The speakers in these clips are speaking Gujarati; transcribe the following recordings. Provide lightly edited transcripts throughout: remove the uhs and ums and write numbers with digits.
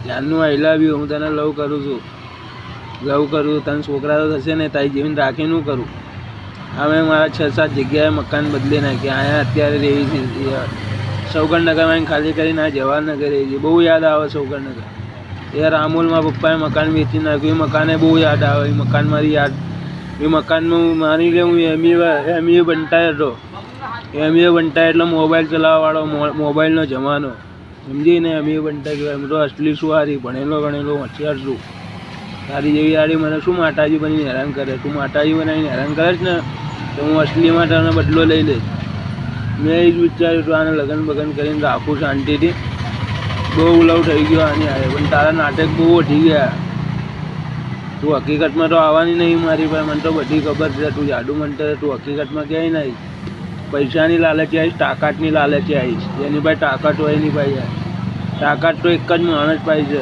જ્ઞાનનું આઈ લવ યુ, હું તને લવ કરું છું, લવ કરું, તને છોકરા તો થશે ને, તારી જીવન રાખીને કરું. અમે મારા 6-7 જગ્યાએ મકાન બદલી નાખ્યા. અહીંયા અત્યારે રહેવી છે સૌગણનગરમાં, ખાલી કરીને આ જવાહરનગર રહી છે. બહુ યાદ આવે સૌગણનગર. યાર રામોલમાં પપ્પાએ મકાન વેચી નાખ્યું. એ મકાને બહુ યાદ આવે. એ મકાન મારી યાદ, એ મકાનમાં હું માની લે હું એમએ બનતા હતો. એમએ બનતા એટલે મોબાઈલ ચલાવવાવાળો, મોબાઈલનો જમાનો, સમજીને એમએ બનતા કહેવાય. હું તો અસલી શું હારી ભણેલો ગણેલો હોશિયાર છું. તારી જેવી યારી મને શું માતાજી બનીને હેરાન કરે? તું માતાજી બનાવીને હેરાન કરે છે ને, તો હું અસલીમાં તને બદલો લઈ લઈશ. મેં એ જ વિચાર્યું હતું, આને લગ્ન બગન કરીને રાખું શાંતિથી. બહુ ઉલવ થઈ ગયો આની આવે, પણ તારા નાટક બહુ વધી ગયા. તું હકીકતમાં તો આવવાની નહીં મારી પાસે, મને તો બધી ખબર છે. તું જાદુ મંતર, તું હકીકતમાં ક્યાંય નહીં. પૈસાની લાલચે આવીશ, તાકાતની લાલચે આવીશ. એની પાસે તાકાત હોય એની પાસે. તાકાત તો એક જ માણસ પાસે છે,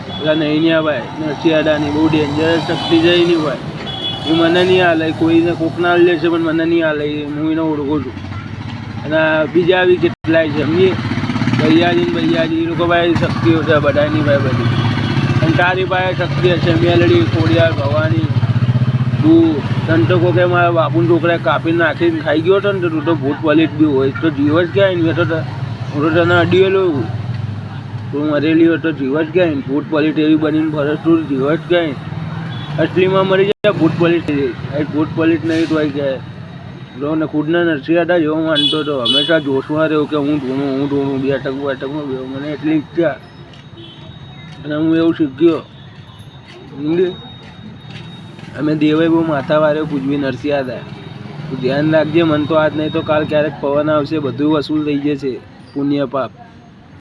એટલે નહીં ને ભાઈ. નથી અડાની બહુ ડેન્જરસ શક્તિ જાય નહીં ભાઈ. એ મને નહીં હાલે, કોઈને કોકના લે છે પણ મને નહીં હાલે. હું એને ઓળખું છું. અને બીજા બી કેટલાય છે, સમજી. ભૈયાજી એ લોકો ભાઈ શક્તિઓ છે બધાની ભાઈ બધી. અને તારી પાસે શક્તિ હશે, મેલડી, ખોડિયાર, ભવાની. તું તને તો કોઈ મારા બાપુને છોકરાએ કાપીને નાખીને ખાઈ ગયો હતો ને, તો તું તો ભૂત પલિત બી હોય તો જીવ જ ક્યાંય ને. હું તો તને અડીએલો, તું મરેલી હોય તો જીવ જ ક્યાંય. ભૂત પલિત એવી બનીને ફરસ, તું જીવ જ ક્યાંય. અસલીમાં મરી જાય ભૂત પલિત. ભૂત પલિત નહીં તો આવી જાય. ને ખુદને નથી હતા જેવો માનતો હતો. હંમેશા જોશમાં રહ્યો કે હું ઢૂંઢું બેઠકમાં ગયો. મને એટલી ઈચ્છા, અને હું એવું શીખ્યો. અમે દેવાય બહુ માથા વારે પૂજવી નરસિંહ હતા. તું ધ્યાન રાખજે, મન તો આજ નહીં તો કાલ ક્યારેક પવન આવશે, બધું વસૂલ થઈ જશે, પુણ્ય પાપ.